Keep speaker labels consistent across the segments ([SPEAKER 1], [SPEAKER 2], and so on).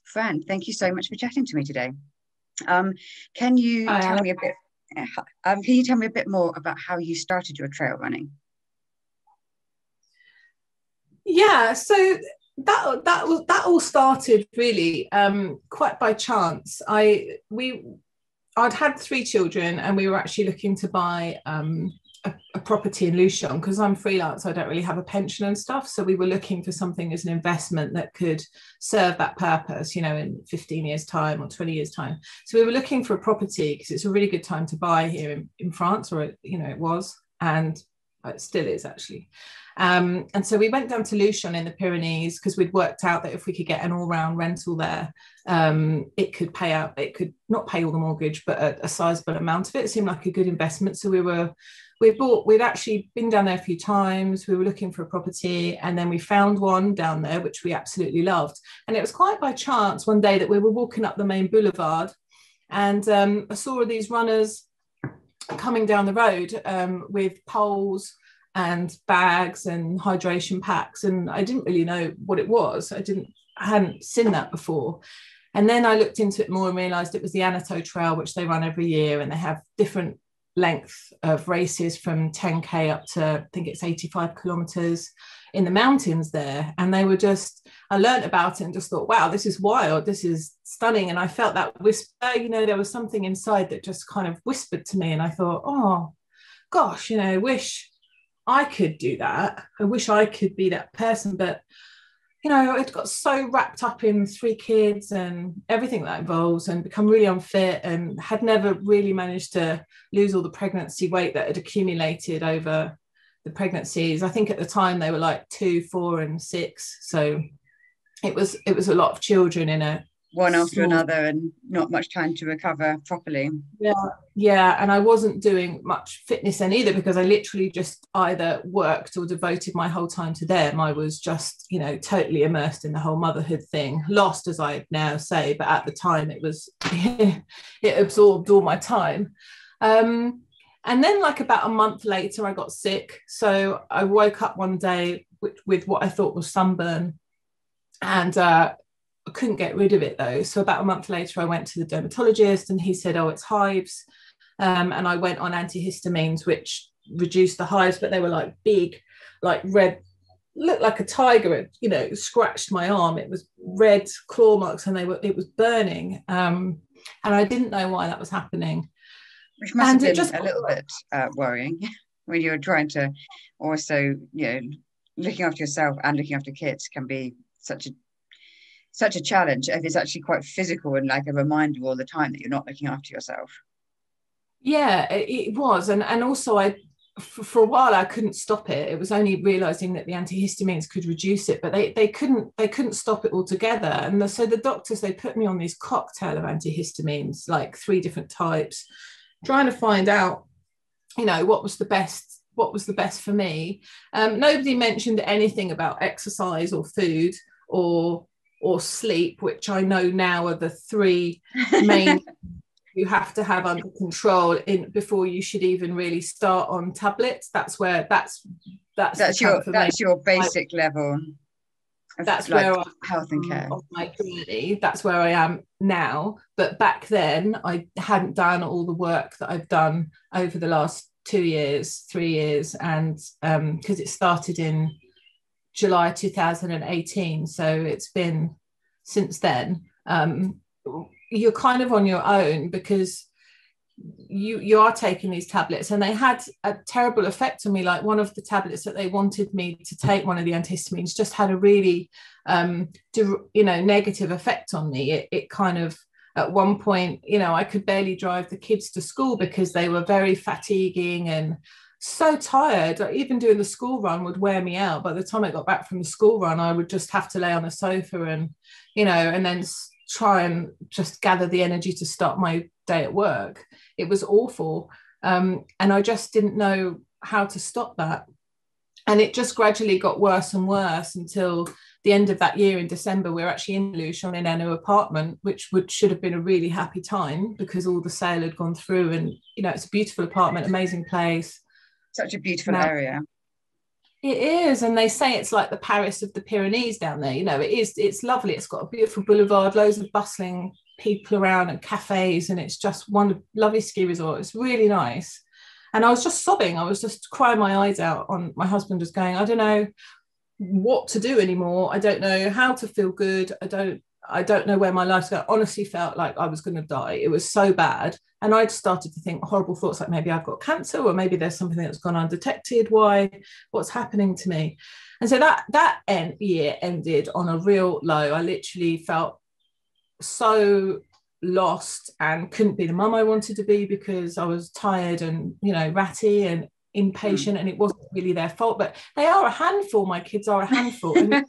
[SPEAKER 1] Fran, thank you so much for chatting to me today. Um, can you
[SPEAKER 2] Hi,
[SPEAKER 1] tell
[SPEAKER 2] Alex.
[SPEAKER 1] me a bit? Can you tell me a bit more about how you started your trail running?
[SPEAKER 2] Yeah, so that all started really quite by chance. I'd had three children, and we were actually looking to buy a property in Lushon because I'm freelance. I don't really have a pension and stuff. So we were looking for something as an investment that could serve that purpose, in 15 years time or 20 years time. So we were looking for a property because it's a really good time to buy here in France, or it was, and it still is actually. And so we went down to Luchon in the Pyrenees because we'd worked out that if we could get an all-round rental there, it could pay out. It could not pay all the mortgage, but a sizable amount of it. It seemed like a good investment. So we'd actually been down there a few times. We were looking for a property, and then we found one down there, which we absolutely loved. And it was quite by chance one day that we were walking up the main boulevard, and I saw these runners coming down the road with poles and bags and hydration packs, and I didn't really know what it was. I hadn't seen that before. And then I looked into it more and realized it was the Anato Trail, which they run every year, and they have different length of races from 10k up to, I think it's 85 kilometers in the mountains there. And they were I learned about it and just thought, wow, this is wild, this is stunning. And I felt that whisper, there was something inside that just kind of whispered to me, and I thought, oh gosh, I wish I could do that. I wish I could be that person. But I'd got so wrapped up in three kids and everything that involves, and become really unfit, and had never really managed to lose all the pregnancy weight that had accumulated over the pregnancies. I think at the time they were like 2, 4 and 6. So it was a lot of children in a
[SPEAKER 1] One after
[SPEAKER 2] small.
[SPEAKER 1] another, and not much time to recover properly.
[SPEAKER 2] Yeah, and I wasn't doing much fitness then either, because I literally just either worked or devoted my whole time to them. I was just, totally immersed in the whole motherhood thing, lost as I now say, but at the time it was, it absorbed all my time. And then like about a month later, I got sick. So I woke up one day with what I thought was sunburn, and I couldn't get rid of it though. So about a month later, I went to the dermatologist, and he said, oh, it's hives. And I went on antihistamines, which reduced the hives, but they were like big, like red, looked like a tiger had, scratched my arm. It was red claw marks, and it was burning. And I didn't know why that was happening.
[SPEAKER 1] Which must have
[SPEAKER 2] And it
[SPEAKER 1] been
[SPEAKER 2] just,
[SPEAKER 1] a little bit worrying when you're trying to also, looking after yourself and looking after kids can be such a challenge if it's actually quite physical and like a reminder all the time that you're not looking after yourself.
[SPEAKER 2] yeah, it was. And also for a while I couldn't stop it. It was only realizing that the antihistamines could reduce it, but they couldn't stop it altogether. And so the doctors, they put me on this cocktail of antihistamines, like 3 different types, trying to find out, what was the best for me. Nobody mentioned anything about exercise or food or sleep, which I know now are the 3 main you have to have under control before you should even really start on tablets. That's
[SPEAKER 1] your basic level of,
[SPEAKER 2] that's
[SPEAKER 1] like,
[SPEAKER 2] where
[SPEAKER 1] health and care.
[SPEAKER 2] of my journey. That's where I am now. But back then I hadn't done all the work that I've done over the last 2 years, 3 years, and because it started in July 2018, so it's been since then. You're kind of on your own, because you are taking these tablets, and they had a terrible effect on me. Like, one of the tablets that they wanted me to take, one of the antihistamines, just had a really negative effect on me. It kind of, at one point, I could barely drive the kids to school because they were very fatiguing and so tired. Like, even doing the school run would wear me out. By the time I got back from the school run, I would just have to lay on the sofa and and then try and just gather the energy to start my day at work. It was awful. And I just didn't know how to stop that. And it just gradually got worse and worse until the end of that year in December. We were actually in Luchon in our new apartment, which should have been a really happy time because all the sale had gone through, and it's a beautiful apartment, amazing place.
[SPEAKER 1] Such a beautiful area.
[SPEAKER 2] It is, and they say it's like the Paris of the Pyrenees down there. You know, it is. It's lovely. It's got a beautiful boulevard, loads of bustling people around and cafes, and it's just one lovely ski resort. It's really nice. And I was just sobbing. I was just crying my eyes out. On my husband was going, I don't know what to do anymore. I don't know how to feel good. I don't know where my life's going. I honestly felt like I was going to die. It was so bad. And I'd started to think horrible thoughts like maybe I've got cancer, or maybe there's something that's gone undetected. What's happening to me? And so that year ended on a real low. I literally felt so lost and couldn't be the mum I wanted to be because I was tired and, ratty and impatient, and it wasn't really their fault, but they are a handful. My kids are a handful. And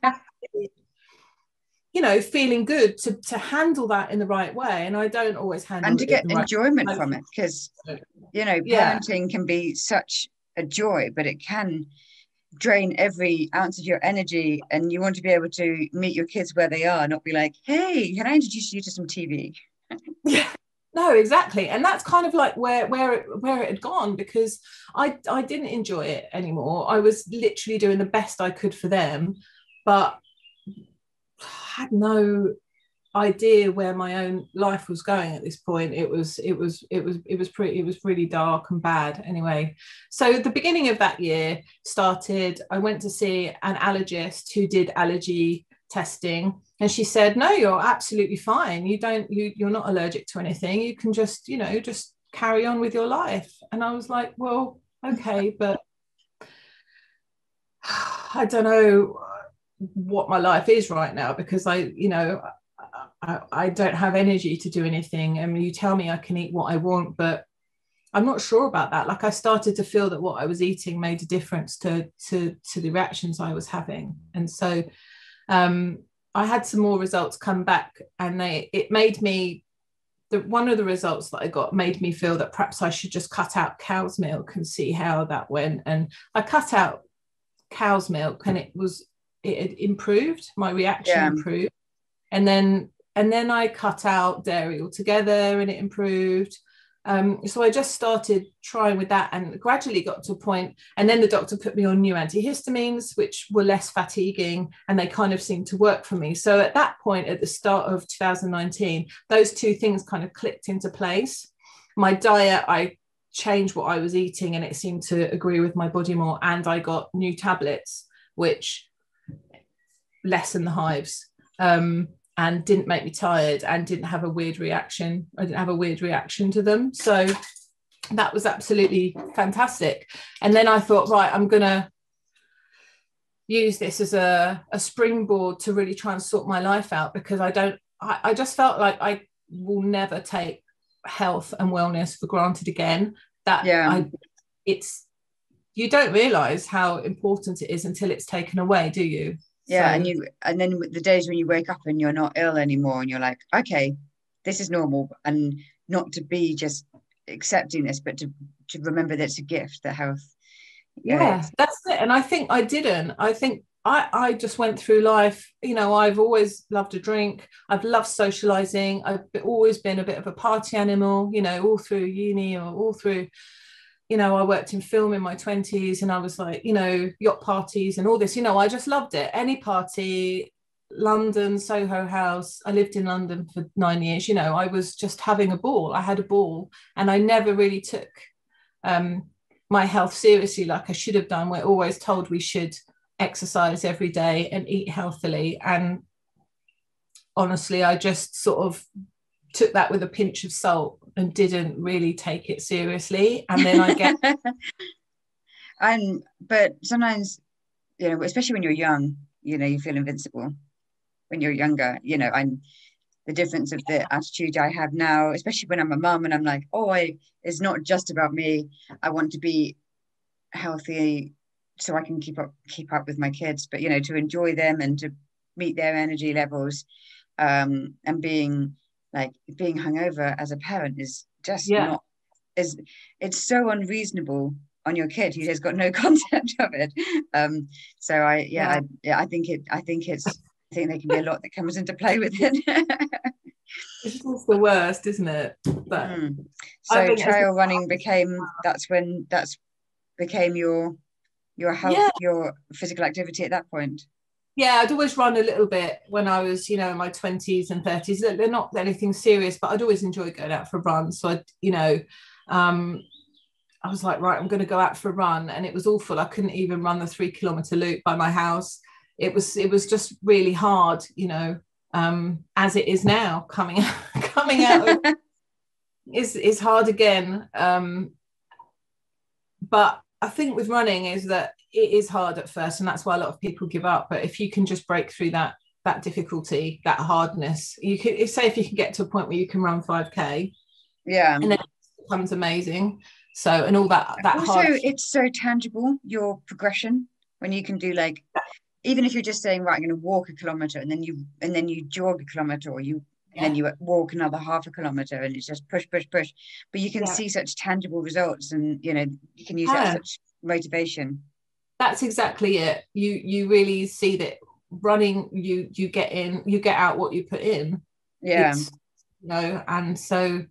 [SPEAKER 2] feeling good to handle that in the right way. And I don't always handle
[SPEAKER 1] and to
[SPEAKER 2] it
[SPEAKER 1] get
[SPEAKER 2] in the right
[SPEAKER 1] enjoyment
[SPEAKER 2] way.
[SPEAKER 1] from it, because
[SPEAKER 2] Yeah.
[SPEAKER 1] parenting can be such a joy, but it can drain every ounce of your energy, and you want to be able to meet your kids where they are, not be like, hey, can I introduce you to some TV?
[SPEAKER 2] Yeah. No, exactly. And that's kind of like where it had gone, because I didn't enjoy it anymore. I was literally doing the best I could for them, but I had no idea where my own life was going at this point. It was really dark and bad. Anyway, so the beginning of that year started. I went to see an allergist who did allergy testing, and she said, no, you're absolutely fine. You're not allergic to anything. You can just carry on with your life. And I was like, well, okay, but I don't know what my life is right now, because I don't have energy to do anything. I mean, you tell me I can eat what I want, but I'm not sure about that. Like, I started to feel that what I was eating made a difference to the reactions I was having. And so I had some more results come back, and it made me, one of the results that I got made me feel that perhaps I should just cut out cow's milk and see how that went. And I cut out cow's milk, and it had improved. My reaction improved. And then I cut out dairy altogether, and it improved. So I just started trying with that, and gradually got to a point. And then the doctor put me on new antihistamines, which were less fatiguing, and they kind of seemed to work for me. So at that point, at the start of 2019, those two things kind of clicked into place. My diet, I changed what I was eating, and it seemed to agree with my body more. And I got new tablets, which lessened the hives. And didn't make me tired, and didn't have a weird reaction. I didn't have a weird reaction to them. So that was absolutely fantastic. And then I thought, right, I'm going to use this as a springboard to really try and sort my life out, because I just felt like I will never take health and wellness for granted again. You don't realize how important it is until it's taken away, do you?
[SPEAKER 1] Yeah, so, and then the days when you wake up and you're not ill anymore, and you're like, okay, this is normal, and not to be just accepting this, but to remember that it's a gift, that health.
[SPEAKER 2] Yeah, that's it. And I think I didn't. I think I just went through life. I've always loved to drink. I've loved socializing. I've always been a bit of a party animal, all through uni, or all through. I worked in film in my 20s, and I was like, yacht parties and all this, I just loved it. Any party, London, Soho House. I lived in London for 9 years. I was just having a ball. I had a ball, and I never really took my health seriously like I should have done. We're always told we should exercise every day and eat healthily. And honestly, I just sort of took that with a pinch of salt and didn't really take it seriously. And then I get
[SPEAKER 1] but sometimes, especially when you're young, you feel invincible. When you're younger, I'm the difference of the attitude I have now, especially when I'm a mum, and I'm like, it's not just about me. I want to be healthy so I can keep up with my kids, but to enjoy them and to meet their energy levels, and being hungover as a parent is just not, it's so unreasonable on your kid who has got no concept of it. So I think they can be a lot that comes into play with it.
[SPEAKER 2] It's just the worst, isn't it? But
[SPEAKER 1] so trail running became your your health,
[SPEAKER 2] Yeah.
[SPEAKER 1] your physical activity at that point?
[SPEAKER 2] Yeah, I'd always run a little bit when I was, in my 20s and 30s. They're not anything serious, but I'd always enjoy going out for a run. So I was like, right, I'm going to go out for a run, and it was awful. I couldn't even run the 3 kilometer loop by my house. It was just really hard, as it is now. Coming out is hard again. But I think with running is that it is hard at first, and that's why a lot of people give up. But if you can just break through that difficulty, that hardness, if you can get to a point where you can run 5K, and then it becomes amazing. So, and all that
[SPEAKER 1] also
[SPEAKER 2] hard,
[SPEAKER 1] it's so tangible, your progression, when you can do, like, even if you're just saying, right, I'm going to walk a kilometer, and then you jog a kilometer, or and then you walk another half a kilometer, and it's just push, but you can see such tangible results, and you can use that as such motivation.
[SPEAKER 2] That's exactly it. You really see that running, you get out what you put in. And so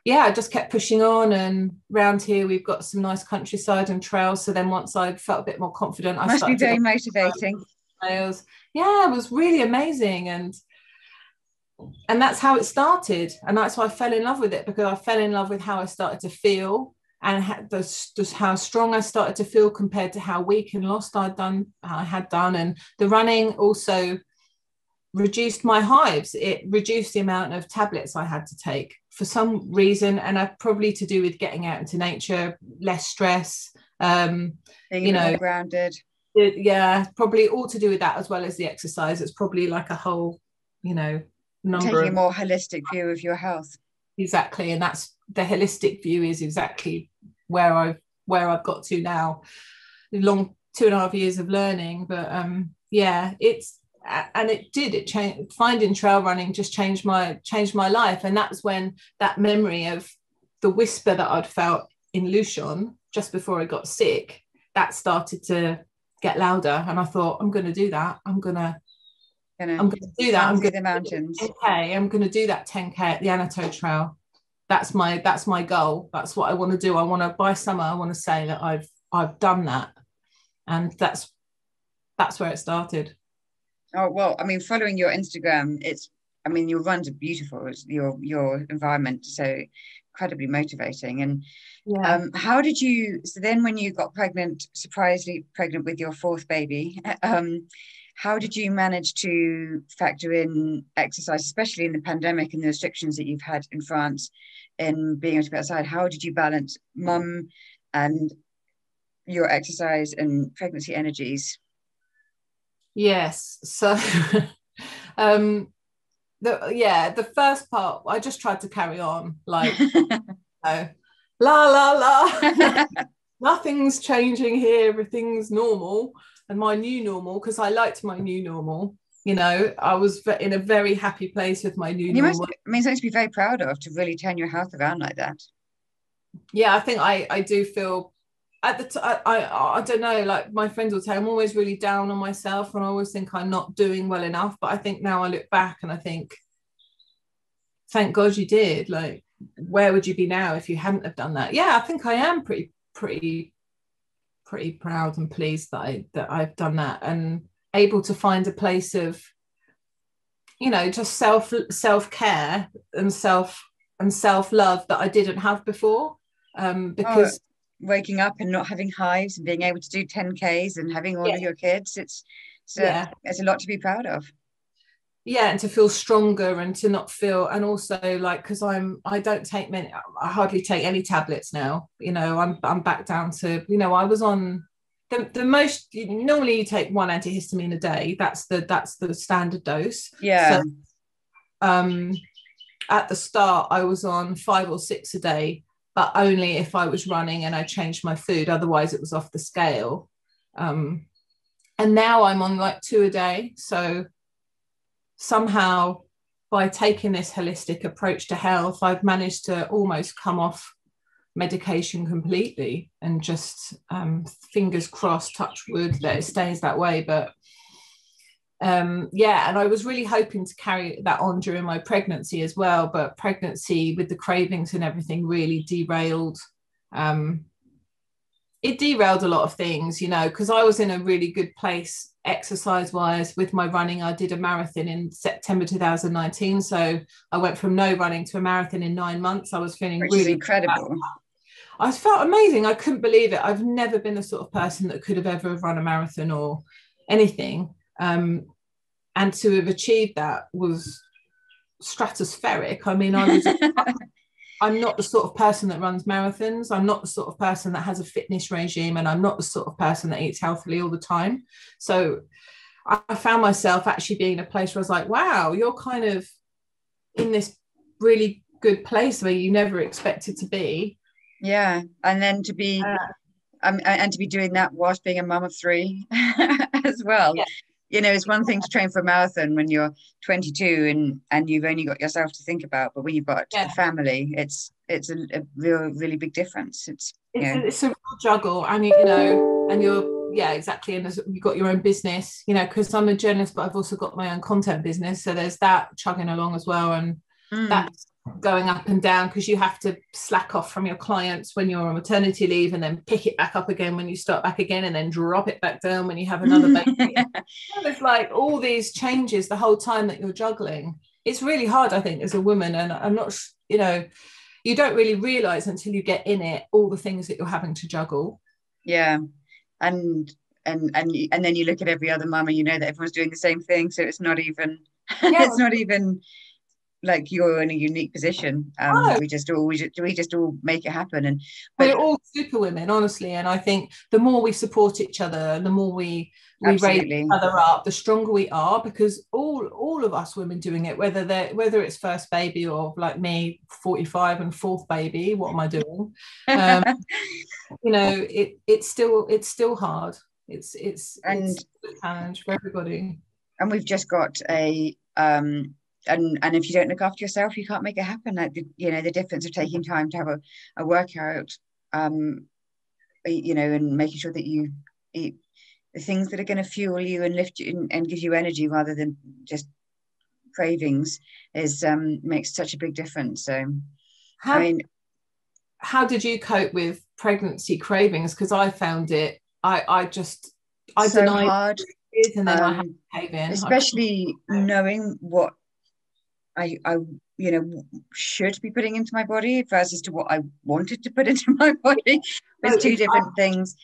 [SPEAKER 2] I just kept pushing on, and round here we've got some nice countryside and trails. So then once I felt a bit more confident, I
[SPEAKER 1] must be very motivating.
[SPEAKER 2] Trails. Yeah, it was really amazing, and that's how it started, and that's why I fell in love with it, because I fell in love with how I started to feel, and just how strong I started to feel compared to how weak and lost I had done. And the running also reduced my hives. It reduced the amount of tablets I had to take for some reason, and probably to do with getting out into nature, less stress,
[SPEAKER 1] being more grounded.
[SPEAKER 2] Yeah, probably all to do with that, as well as the exercise. It's probably like a whole, number.
[SPEAKER 1] Taking a more holistic view of your health.
[SPEAKER 2] Exactly, and that's the holistic view is exactly where I've got to now. Long 2.5 years of learning, but it changed. Finding trail running just changed my life, and that's when that memory of the whisper that I'd felt in Lucian just before I got sick, that started to get louder, and I thought, I'm going to do that. I'm going to do that. I'm going
[SPEAKER 1] to the mountains.
[SPEAKER 2] 10K. I'm going to do that 10K at the Anato Trail. That's my goal. That's what I want to do. I want to, by summer, I want to say that I've done that, and that's where it started.
[SPEAKER 1] Oh, well, I mean, following your Instagram, your runs are beautiful. It's your environment, so incredibly motivating. And how did you? So then, when you got pregnant, surprisingly pregnant with your fourth baby, how did you manage to factor in exercise, especially in the pandemic and the restrictions that you've had in France, in being able to be outside? How did you balance mum and your exercise and pregnancy energies?
[SPEAKER 2] Yes. So the first part, I just tried to carry on, like la la la. Nothing's changing here, everything's normal. And my new normal, because I liked my new normal, I was in a very happy place with my new normal.
[SPEAKER 1] Something to be very proud of, to really turn your health around like that.
[SPEAKER 2] Yeah, I think I do feel at the time, I don't know, like my friends will say I'm always really down on myself, and I always think I'm not doing well enough. But I think now I look back and I think, thank God you did. Like, where would you be now if you hadn't have done that? Yeah, I think I am pretty proud and pleased that I've done that, and able to find a place of, just self-care and self-love that I didn't have before, because
[SPEAKER 1] waking up and not having hives and being able to do 10Ks and having all of your kids, it's a lot to be proud of.
[SPEAKER 2] Yeah, and to feel stronger, and to not feel, and also, like, because I hardly take any tablets now. I'm back down to, I was on the most. Normally you take one antihistamine a day. That's the standard dose.
[SPEAKER 1] Yeah.
[SPEAKER 2] So, at the start I was on 5 or 6 a day, but only if I was running and I changed my food. Otherwise it was off the scale. And now I'm on like 2 a day. So somehow, by taking this holistic approach to health, I've managed to almost come off medication completely, and just fingers crossed, touch wood, that it stays that way. But and I was really hoping to carry that on during my pregnancy as well, but pregnancy with the cravings and everything really derailed it derailed a lot of things, you know, because I was in a really good place exercise wise with my running. I did a marathon in September 2019, so I went from no running to a marathon in 9 months. I was feeling
[SPEAKER 1] Which is incredible.
[SPEAKER 2] I felt amazing. I couldn't believe it. I've never been the sort of person that could have ever run a marathon or anything, and to have achieved that was stratospheric. I mean, I'm not the sort of person that runs marathons. I'm not the sort of person that has a fitness regime, and I'm not the sort of person that eats healthily all the time. So I found myself actually being in a place where I was like, wow, you're kind of in this really good place where you never expected to be.
[SPEAKER 1] Yeah. And then to be and to be doing that whilst being a mum of 3 as well.
[SPEAKER 2] Yeah.
[SPEAKER 1] You know, it's one thing to train for a marathon when you're 22 and you've only got yourself to think about, but when you've got a family, it's a really big difference. It's
[SPEAKER 2] a real juggle, and you know, and you're exactly, and you've got your own business, you know, because I'm a journalist, but I've also got my own content business, so there's that chugging along as well, and that's going up and down because you have to slack off from your clients when you're on maternity leave, and then pick it back up again when you start back again, and then drop it back down when you have another baby. It's like all these changes the whole time that you're juggling. It's really hard, I think, as a woman, and I'm not, you know, you don't really realize until you get in it all the things that you're having to juggle.
[SPEAKER 1] Yeah. And then you look at every other mum and you know that everyone's doing the same thing, so it's not even it's not even like you're in a unique position. We just all make it happen, but
[SPEAKER 2] we're all super women, honestly, and I think the more we support each other and the more we raise each other up, the stronger we are, because all of us women doing it, whether it's first baby or like me 45 and fourth baby, what am I doing? You know, it's still hard. It's a challenge for everybody,
[SPEAKER 1] and we've just got a and if you don't look after yourself, you can't make it happen. Like the difference of taking time to have a workout, you know, and making sure that you eat the things that are going to fuel you and lift you and give you energy rather than just cravings is makes such a big difference. So
[SPEAKER 2] how did you cope with pregnancy cravings? Because I found it I
[SPEAKER 1] so
[SPEAKER 2] denied
[SPEAKER 1] hard,
[SPEAKER 2] it, and then I had to cave in,
[SPEAKER 1] especially knowing what I you know should be putting into my body versus to what I wanted to put into my body. It's two different things.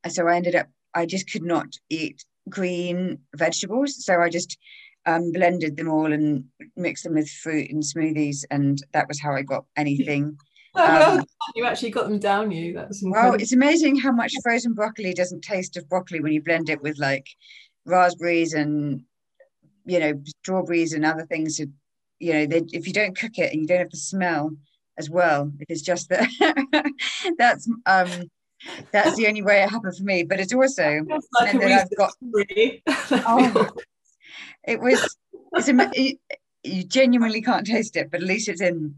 [SPEAKER 1] So I ended up, I just could not eat green vegetables, so I just blended them all and mixed them with fruit and smoothies, and that was how I got anything.
[SPEAKER 2] You actually got them down, that's incredible.
[SPEAKER 1] Well, it's amazing how much frozen broccoli doesn't taste of broccoli when you blend it with like raspberries and, you know, strawberries and other things. You know, if you don't cook it and you don't have the smell as well, it's just that that's the only way it happened for me. But it's also
[SPEAKER 2] like
[SPEAKER 1] I've got you genuinely can't taste it, but at least it's in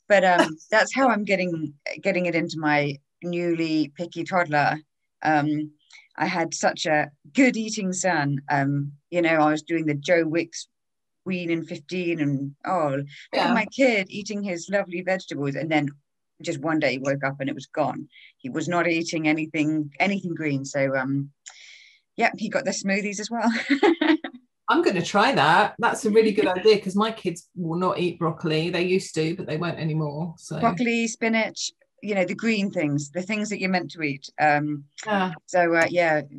[SPEAKER 1] but that's how I'm getting it into my newly picky toddler. I had such a good eating son. You know, I was doing the Joe Wicks wean in 15 and look at my kid eating his lovely vegetables, and then just one day he woke up and it was gone. He was not eating anything green. So he got the smoothies as well.
[SPEAKER 2] I'm going to try that. That's a really good idea, because my kids will not eat broccoli. They used to, but they won't anymore. So
[SPEAKER 1] broccoli, spinach, you know, the green things, the things that you're meant to eat. So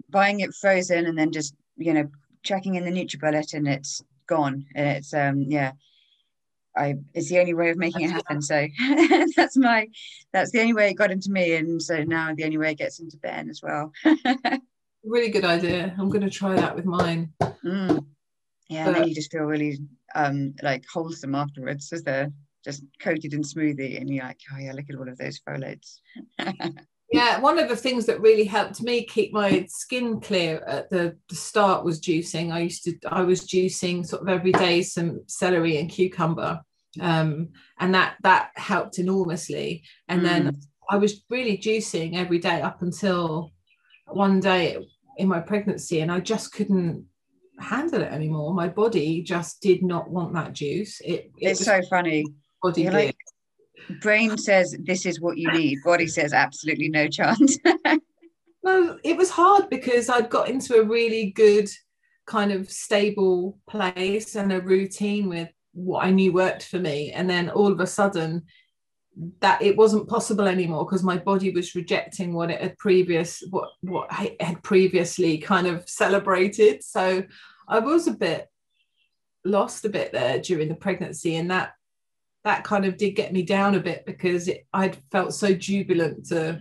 [SPEAKER 1] buying it frozen and then just, you know, checking in the NutriBullet and it's gone. And it's it's the only way of making it happen. So that's the only way it got into me, and so now the only way it gets into Ben as well.
[SPEAKER 2] Really good idea. I'm going to try that with mine.
[SPEAKER 1] And then you just feel really like wholesome afterwards, as they're just coated in smoothie, and you're like, oh yeah, look at all of those folates.
[SPEAKER 2] Yeah, one of the things that really helped me keep my skin clear at the start was juicing. I was juicing sort of every day some celery and cucumber, and that helped enormously. And then I was really juicing every day up until one day in my pregnancy, and I just couldn't handle it anymore. My body just did not want that juice. It's so
[SPEAKER 1] funny.
[SPEAKER 2] Body
[SPEAKER 1] like, Brain says this is what you need. Body says absolutely no chance.
[SPEAKER 2] Well, it was hard because I'd got into a really good kind of stable place and a routine with what I knew worked for me. And then all of a sudden that it wasn't possible anymore because my body was rejecting what it had previously kind of celebrated. So I was a bit lost a bit there during the pregnancy, and that kind of did get me down a bit because I'd felt so jubilant to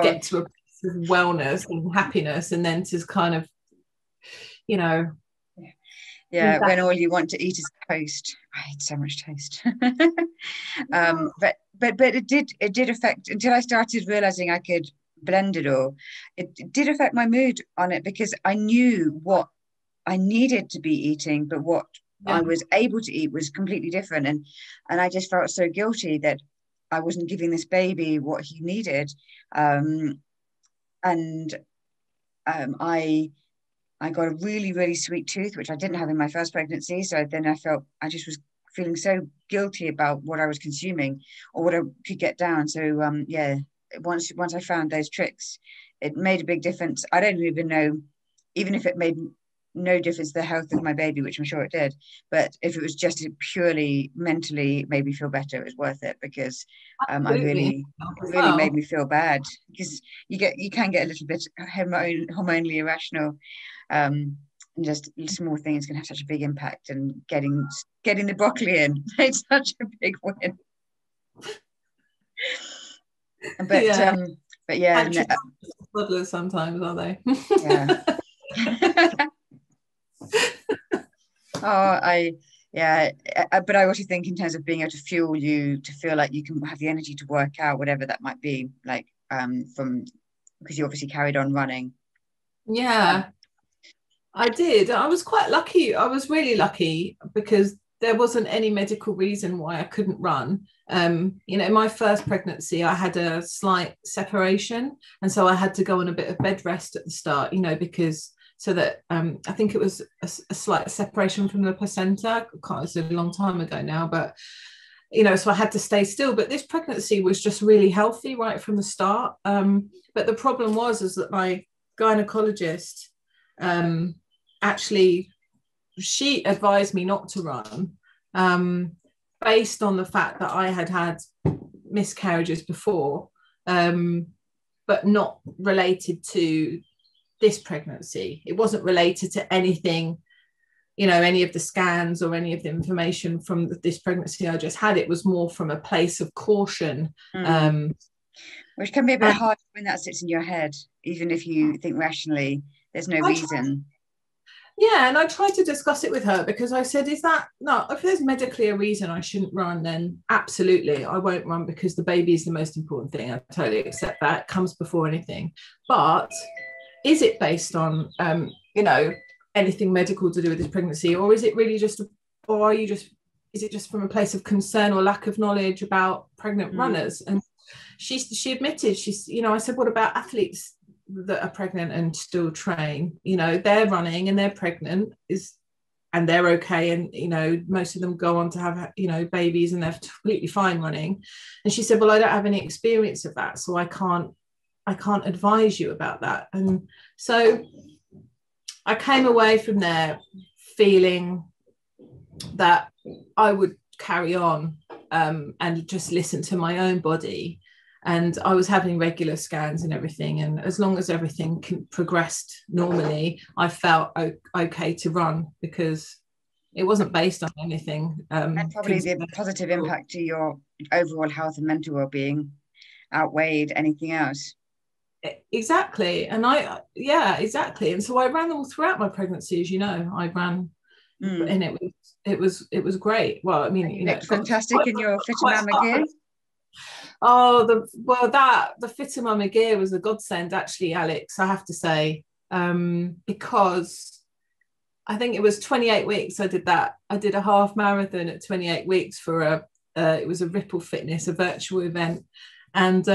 [SPEAKER 2] get to a place of wellness and happiness, and then to kind of, you know,
[SPEAKER 1] when all you want to eat is toast. I ate so much toast. But it did affect, until I started realizing I could blend it all. It did affect my mood on it, because I knew what I needed to be eating, but what I was able to eat was completely different, and I just felt so guilty that I wasn't giving this baby what he needed, and I got a really, really sweet tooth, which I didn't have in my first pregnancy. So then I just was feeling so guilty about what I was consuming or what I could get down. So once I found those tricks, it made a big difference. I don't even know, even if it made no difference to the health of my baby, which I'm sure it did, but if it was just purely mentally made me feel better, it was worth it, because I really made me feel bad, because you can get a little bit hormonally irrational, and just small things can have such a big impact, and getting the broccoli in made such a big win. But yeah,
[SPEAKER 2] toddlers sometimes, are they?
[SPEAKER 1] Yeah. But I also think in terms of being able to fuel you to feel like you can have the energy to work out, whatever that might be, like because you obviously carried on running.
[SPEAKER 2] Yeah, I did. I was quite lucky. I was really lucky because there wasn't any medical reason why I couldn't run. In my first pregnancy, I had a slight separation, and so I had to go on a bit of bed rest at the start, because so that I think it was a slight separation from the placenta. It's a long time ago now, but so I had to stay still. But this pregnancy was just really healthy right from the start. But the problem is that my gynecologist actually, she advised me not to run based on the fact that I had miscarriages before, but not related to this pregnancy. It wasn't related to anything, any of the scans or any of the information from this pregnancy I just had. It was more from a place of caution.
[SPEAKER 1] Which can be a bit hard when that sits in your head, even if you think rationally there's no reason.
[SPEAKER 2] And I tried to discuss it with her, because I said, if there's medically a reason I shouldn't run, then absolutely I won't run, because the baby is the most important thing. I totally accept that. It comes before anything. But is it based on anything medical to do with this pregnancy, or is it really just, is it just from a place of concern or lack of knowledge about pregnant runners? And she admitted, I said, what about athletes that are pregnant and still train? They're running and they're pregnant and they're okay, and most of them go on to have babies and they're completely fine running. And she said, well, I don't have any experience of that, so I can't advise you about that. And so I came away from there feeling that I would carry on and just listen to my own body. And I was having regular scans and everything. And as long as everything progressed normally, I felt okay to run, because it wasn't based on anything.
[SPEAKER 1] And probably the positive impact to your overall health and mental well-being outweighed anything else.
[SPEAKER 2] Exactly. And exactly. And so I ran all throughout my pregnancy, as I ran, and it was great. Well, I mean,
[SPEAKER 1] you looked fantastic in your Fitter Mama gear.
[SPEAKER 2] Oh, the Fitter Mama gear was a godsend, actually, Alex, I have to say, because I think it was 28 weeks I did that. I did a half marathon at 28 weeks for it was a Ripple Fitness, a virtual event, and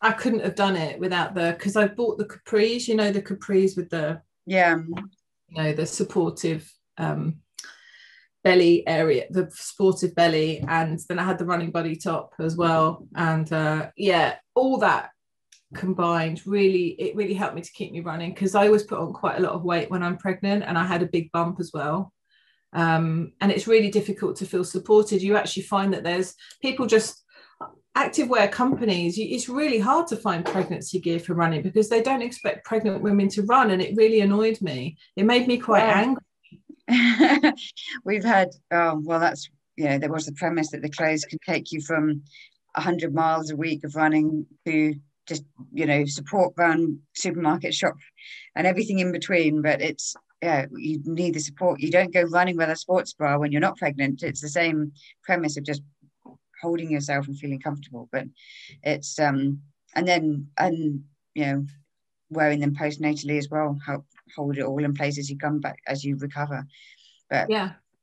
[SPEAKER 2] I couldn't have done it without because I bought the capris, the capris with the the supportive belly area, the sportive belly, and then I had the running body top as well. And yeah, all that combined really helped me to keep me running, because I always put on quite a lot of weight when I'm pregnant, and I had a big bump as well. And it's really difficult to feel supported. You actually find that there's people, just activewear companies, it's really hard to find pregnancy gear for running because they don't expect pregnant women to run, and it really annoyed me. It made me quite angry.
[SPEAKER 1] We've had well, that's, there was the premise that the clothes can take you from 100 miles a week of running to just support run, supermarket shop, and everything in between. But it's, you need the support. You don't go running with a sports bra when you're not pregnant. It's the same premise of just holding yourself and feeling comfortable. But it's wearing them postnatally as well help hold it all in place as you come back, as you recover. But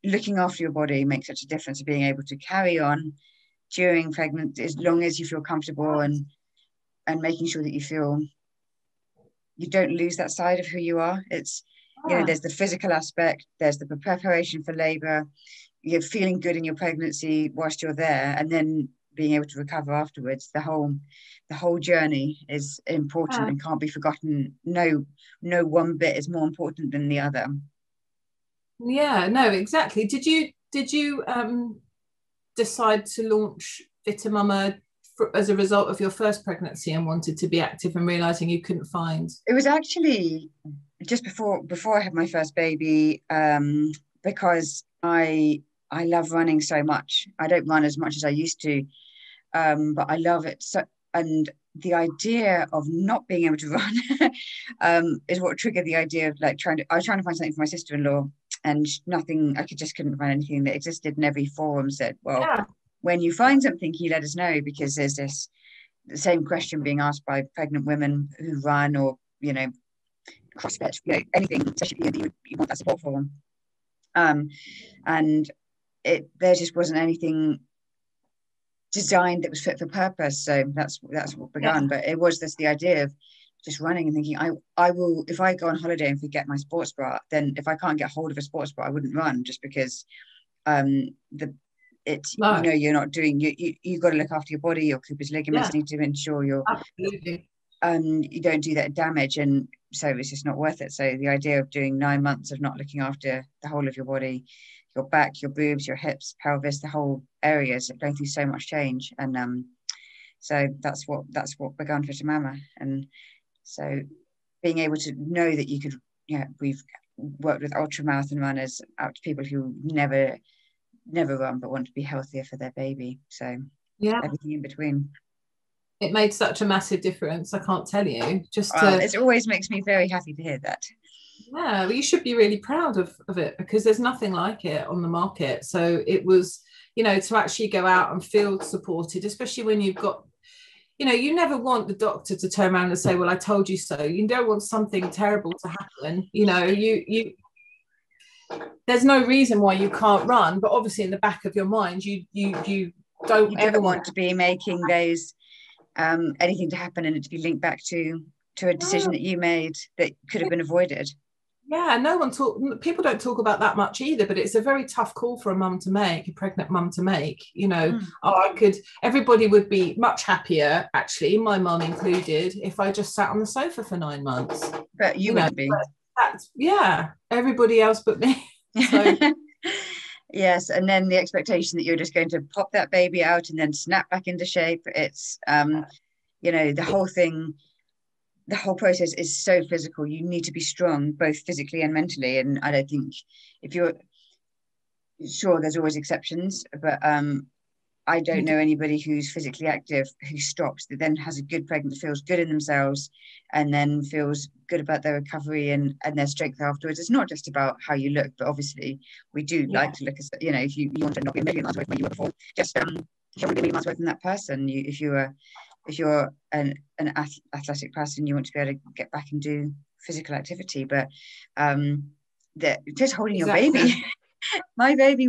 [SPEAKER 1] looking after your body makes such a difference to being able to carry on during pregnancy, as long as you feel comfortable, and making sure that you don't lose that side of who you are. It's, there's the physical aspect, there's the preparation for labor, you're feeling good in your pregnancy whilst you're there, and then being able to recover afterwards. The whole journey is important and can't be forgotten. No one bit is more important than the other.
[SPEAKER 2] Yeah, no, exactly. Did you decide to launch Fitter Mama as a result of your first pregnancy and wanted to be active and realizing you couldn't find?
[SPEAKER 1] It was actually just before I had my first baby, because I love running so much. I don't run as much as I used to, but I love it so. And the idea of not being able to run is what triggered the idea of I was trying to find something for my sister-in-law, and I couldn't find anything that existed. And every forum said, well, when you find something, can you let us know? Because there's the same question being asked by pregnant women who run, or CrossFit, anything, especially you want that support for them. And there just wasn't anything designed that was fit for purpose. So that's what began. But it was the idea of just running and thinking, I will, if I go on holiday and forget my sports bra, then if I can't get hold of a sports bra, I wouldn't run, just because you're not doing, you've got to look after your body. Your Cooper's ligaments need to ensure you don't do that damage, and so it's just not worth it. So the idea of doing 9 months of not looking after the whole of your body, your back, your boobs, your hips, pelvis, the whole areas, going through so much change. And so that's what began Fitter Mama. And so being able to know that you could, we've worked with ultramarathon runners out to people who never run but want to be healthier for their baby. So everything in between.
[SPEAKER 2] It made such a massive difference. I can't tell you.
[SPEAKER 1] It always makes me very happy to hear that.
[SPEAKER 2] Yeah, well, you should be really proud of it, because there's nothing like it on the market. So it was, to actually go out and feel supported, especially when you've got, you never want the doctor to turn around and say, well, I told you so. You don't want something terrible to happen. You there's no reason why you can't run, but obviously in the back of your mind, you don't ever
[SPEAKER 1] want to be making those anything to happen and it to be linked back to a decision that you made that could have been avoided.
[SPEAKER 2] People don't talk about that much either, but it's a very tough call for a pregnant mum to make. Everybody would be much happier, actually, my mum included, if I just sat on the sofa for 9 months.
[SPEAKER 1] But you wouldn't be.
[SPEAKER 2] Everybody else but me. So.
[SPEAKER 1] Yes, and then the expectation that you're just going to pop that baby out and then snap back into shape. It's the whole thing. The whole process is so physical. You need to be strong, both physically and mentally. And I don't think, if you're sure, there's always exceptions, but I don't know anybody who's physically active who stops, that then has a good pregnancy, feels good in themselves, and then feels good about their recovery and their strength afterwards. It's not just about how you look, but obviously we do like to look as, if you want to not be a million miles away from where you were before, just you want to be a million miles away from that person. If you're an athletic person, you want to be able to get back and do physical activity, but just holding your baby. My baby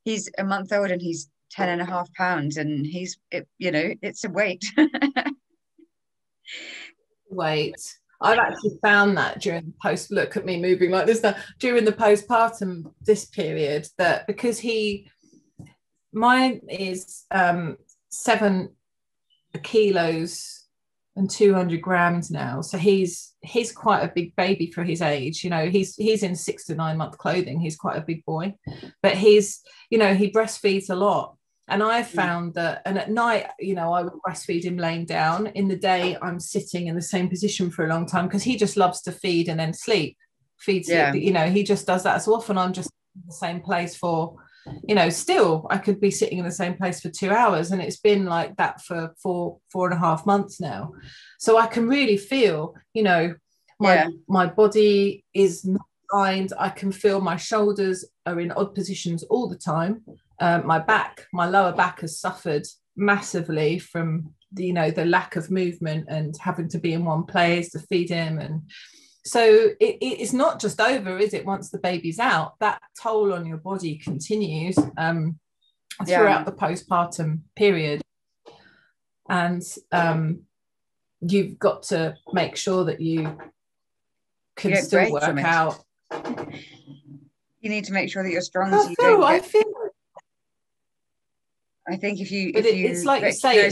[SPEAKER 1] he's a month old and he's 10.5 pounds, and it's a weight.
[SPEAKER 2] I've actually found that during the look at me moving like this now, during the postpartum, this period, that because mine is 7 kilos and 200 grams now, so he's quite a big baby for his age. He's in 6 to 9 month clothing. He's quite a big boy, but he breastfeeds a lot. And I found that, and at night, I would breastfeed him laying down. In the day, I'm sitting in the same position for a long time because he just loves to feed and then sleep. He just does that. So often I'm just in the same place for, still I could be sitting in the same place for 2 hours, and it's been like that for 4.5 months now. So I can really feel, my body is not aligned. I can feel my shoulders are in odd positions all the time. My lower back has suffered massively from the lack of movement and having to be in one place to feed him. And so it's not just over, is it? Once the baby's out, that toll on your body continues throughout the postpartum period. And you've got to make sure that you can still work out.
[SPEAKER 1] You need to make sure that you're strong. So you don't
[SPEAKER 2] I feel.
[SPEAKER 1] I think if you
[SPEAKER 2] it's like you say,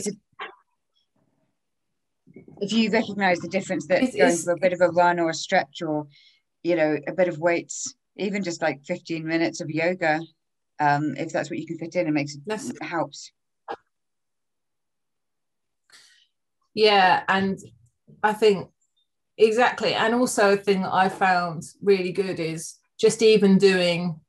[SPEAKER 1] if you recognize the difference that going for a bit of a run or a stretch or a bit of weights, even just like 15 minutes of yoga, if that's what you can fit in, it helps.
[SPEAKER 2] Yeah, and I think exactly. And also a thing that I found really good is just even doing,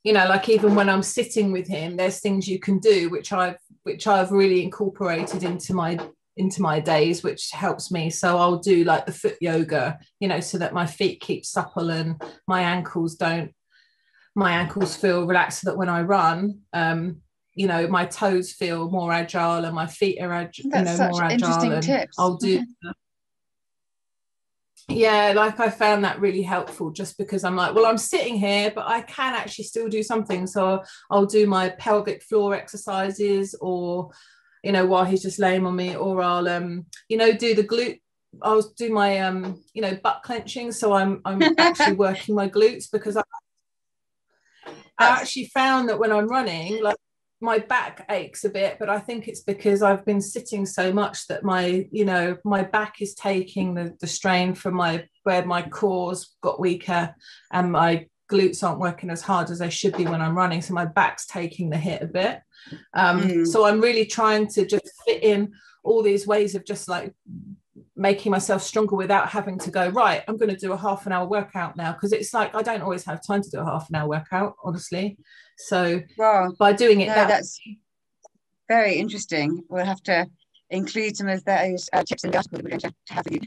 [SPEAKER 2] like even when I'm sitting with him, there's things you can do which I've really incorporated into my days, which helps me. So I'll do like the foot yoga, so that my feet keep supple and my ankles feel relaxed, so that when I run, my toes feel more agile and my feet are more agile.
[SPEAKER 1] Interesting tips.
[SPEAKER 2] I'll do I found that really helpful, just because I'm like, well, I'm sitting here, but I can actually still do something. So I'll do my pelvic floor exercises, or while he's just laying on me, or I'll do the glute. I'll do my butt clenching, so I'm actually working my glutes, because I actually found that when I'm running, like, my back aches a bit, but I think it's because I've been sitting so much that my back is taking the strain from where my core's got weaker, and my glutes aren't working as hard as they should be when I'm running. So my back's taking the hit a bit. So I'm really trying to just fit in all these ways of just like making myself stronger without having to go, right, I'm going to do a half an hour workout now, because it's like I don't always have time to do a half an hour workout, honestly. So by doing it,
[SPEAKER 1] that's very interesting. We'll have to include some of those tips in the article that we're going to have you.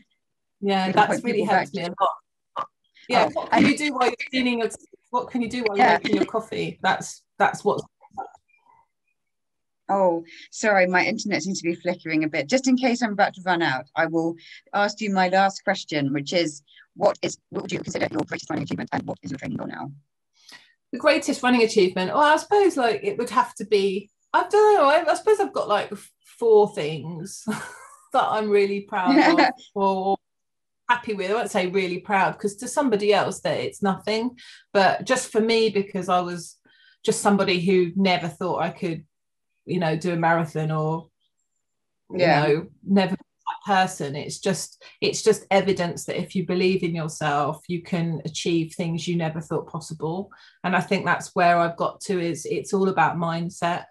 [SPEAKER 2] Yeah, that's really helped me a lot. Yeah, what can you do while you're cleaning what can you do while you're making your coffee? That's what.
[SPEAKER 1] Oh, sorry, my internet seems to be flickering a bit. Just in case I'm about to run out, I will ask you my last question, which is, what would you consider your greatest running achievement, and what is your training goal now?
[SPEAKER 2] The greatest running achievement? Well, I suppose like it would have to be, I don't know, I suppose I've got like 4 things that I'm really proud of or happy with. I won't say really proud, because to somebody else that it's nothing, but just for me, because I was just somebody who never thought I could do a marathon, or never person. It's just evidence that if you believe in yourself, you can achieve things you never thought possible. And I think that's where I've got to, is it's all about mindset.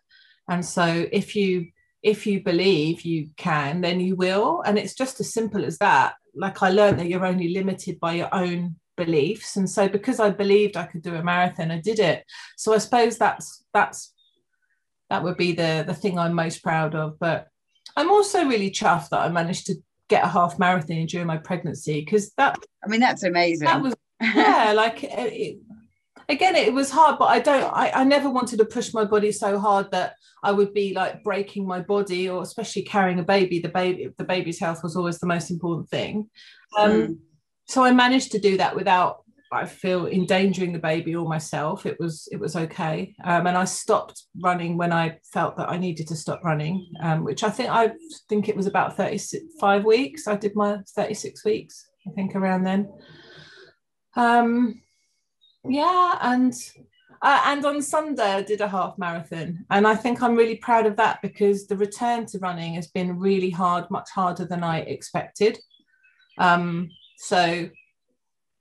[SPEAKER 2] And so if you believe you can, then you will. And it's just as simple as that. Like, I learned that you're only limited by your own beliefs, and so because I believed I could do a marathon, I did it. So I suppose that would be the thing I'm most proud of. But I'm also really chuffed that I managed to get a half marathon during my pregnancy, because that's
[SPEAKER 1] amazing.
[SPEAKER 2] That was it was hard, but I never wanted to push my body so hard that I would be like breaking my body, or especially carrying a baby. The baby's health was always the most important thing. So I managed to do that without I feel endangering the baby or myself, it was okay. And I stopped running when I felt that I needed to stop running, which I think it was about 35 weeks. I did my 36 weeks, I think, around then. Yeah, and on Sunday I did a half marathon, and I think I'm really proud of that, because the return to running has been really hard, much harder than I expected. So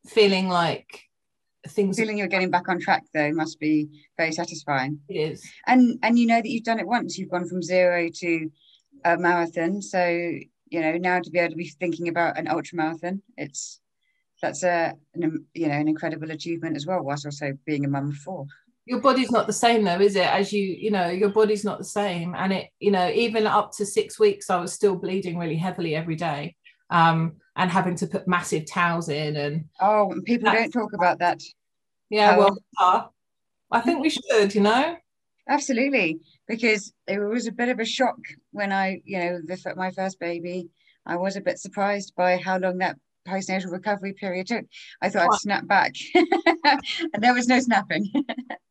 [SPEAKER 2] feeling
[SPEAKER 1] you're getting back on track, though, must be very satisfying.
[SPEAKER 2] It is.
[SPEAKER 1] And you know that you've done it once. You've gone from 0 to a marathon. So, you know, now to be able to be thinking about an ultra marathon, that's an incredible achievement as well, whilst also being a mum of 4.
[SPEAKER 2] Your body's not the same, though, is it? As you know, your body's not the same. And it, you know, even up to 6 weeks, I was still bleeding really heavily every day. And having to put massive towels in, and
[SPEAKER 1] people don't talk about that.
[SPEAKER 2] Yeah, I think we should, you know.
[SPEAKER 1] Absolutely, because it was a bit of a shock when my first baby. I was a bit surprised by how long that postnatal recovery period took. I thought I'd snap back, and there was no snapping.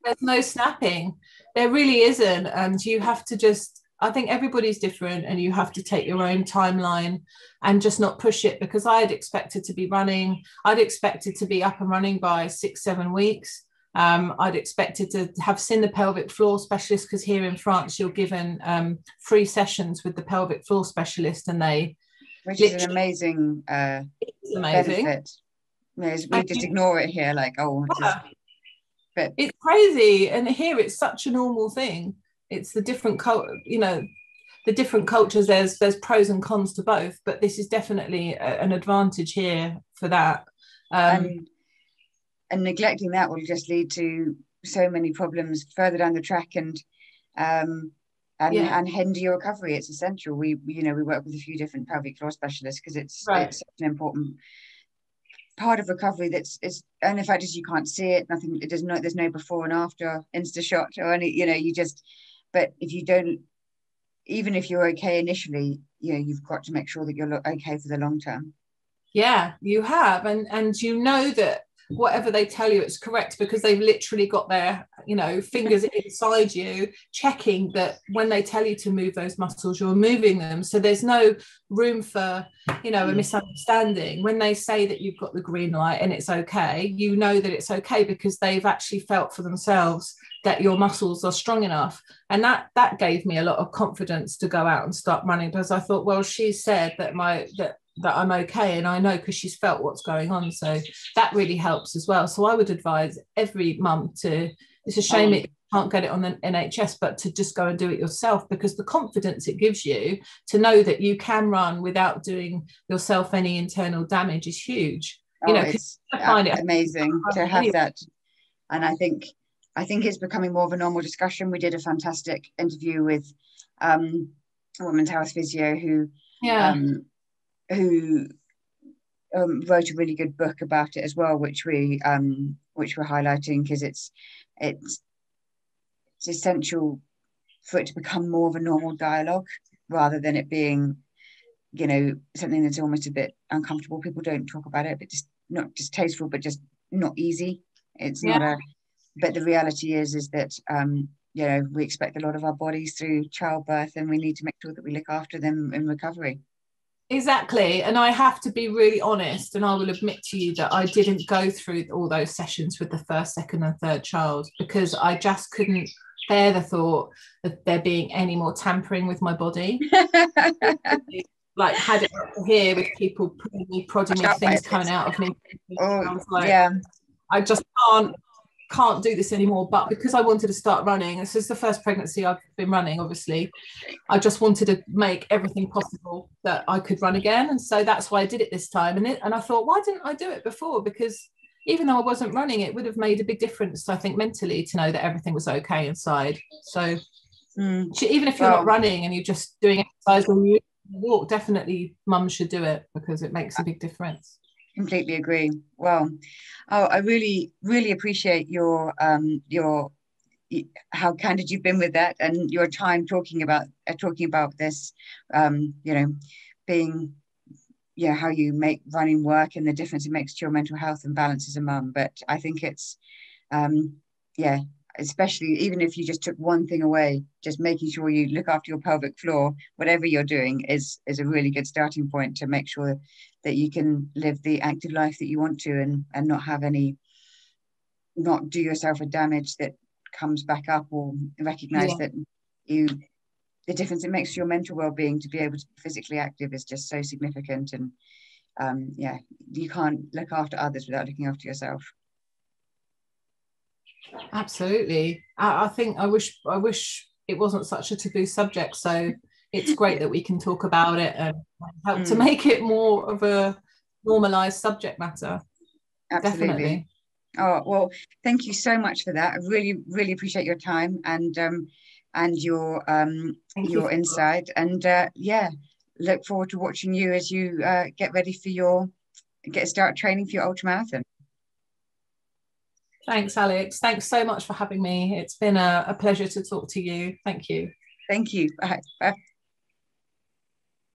[SPEAKER 2] There's no snapping. There really isn't, and you have to just. I think everybody's different, and you have to take your own timeline and just not push it, because I had expected to be running. I'd expected to be up and running by 6-7 weeks. I'd expected to have seen the pelvic floor specialist, because here in France, you're given free sessions with the pelvic floor specialist, and
[SPEAKER 1] which is an amazing benefit. We just ignore it here, like, but
[SPEAKER 2] it's crazy, and here it's such a normal thing. It's the different the different cultures. There's pros and cons to both, but this is definitely an advantage here for that.
[SPEAKER 1] And neglecting that will just lead to so many problems further down the track, and hinder your recovery. It's essential. We work with a few different pelvic floor specialists, because it's such an important part of recovery. And the fact is, you can't see it. Nothing. There's no before and after Insta shot or any. You just. But if you don't, even if you're okay initially, you've got to make sure that you're okay for the long term.
[SPEAKER 2] Yeah, you have, and you know that whatever they tell you, it's correct, because they've literally got their fingers inside you, checking that when they tell you to move those muscles, you're moving them. So there's no room for a misunderstanding. When they say that you've got the green light and it's okay, you know that it's okay, because they've actually felt for themselves that your muscles are strong enough. And that gave me a lot of confidence to go out and start running, because I thought, well, she said that that I'm okay, and I know, because she's felt what's going on. So that really helps as well. So I would advise every mum it's a shame it can't get it on the NHS, but to just go and do it yourself, because the confidence it gives you to know that you can run without doing yourself any internal damage is huge.
[SPEAKER 1] It's amazing to have that. And I think it's becoming more of a normal discussion. We did a fantastic interview with a women's health physio who wrote a really good book about it as well, which we're highlighting, because it's essential for it to become more of a normal dialogue, rather than it being something that's almost a bit uncomfortable. People don't talk about it, but just not distasteful, but just not easy. It's not but the reality is that we expect a lot of our bodies through childbirth, and we need to make sure that we look after them in recovery.
[SPEAKER 2] Exactly. And I have to be really honest, and I will admit to you that I didn't go through all those sessions with the first, second and third child, because I just couldn't bear the thought of there being any more tampering with my body. Like, had it up here with people prodding me, things coming out of me. I just can't do this anymore. But because I wanted to start running, this is the first pregnancy I've been running, obviously, I just wanted to make everything possible that I could run again. And so that's why I did it this time. And I thought, why didn't I do it before? Because even though I wasn't running, it would have made a big difference, I think, mentally, to know that everything was okay inside. So even if you're not running and you're just doing exercise when you walk, definitely mums should do it, because it makes a big difference.
[SPEAKER 1] Completely agree. Well, I really, really appreciate your how candid you've been with that, and your time talking about this, being yeah, how you make running work and the difference it makes to your mental health and balance as a mum. But I think it's yeah, especially even if you just took one thing away, just making sure you look after your pelvic floor, whatever you're doing, is a really good starting point to make sure that you can live the active life that you want to, and not have any, not do yourself a damage that comes back up, or recognize that you, the difference it makes to your mental well-being to be able to be physically active is just so significant. And yeah, you can't look after others without looking after yourself.
[SPEAKER 2] Absolutely. I think I wish it wasn't such a taboo subject, so it's great that we can talk about it and help to make it more of a normalized subject matter.
[SPEAKER 1] Absolutely.
[SPEAKER 2] Definitely.
[SPEAKER 1] Oh, well, thank you so much for that. I really, really appreciate your time and your insight. And yeah, look forward to watching you as you get ready for start training for your ultramarathon.
[SPEAKER 2] Thanks, Alex. Thanks so much for having me. It's been a pleasure to talk to you. Thank you.
[SPEAKER 1] Thank you. Bye. Bye.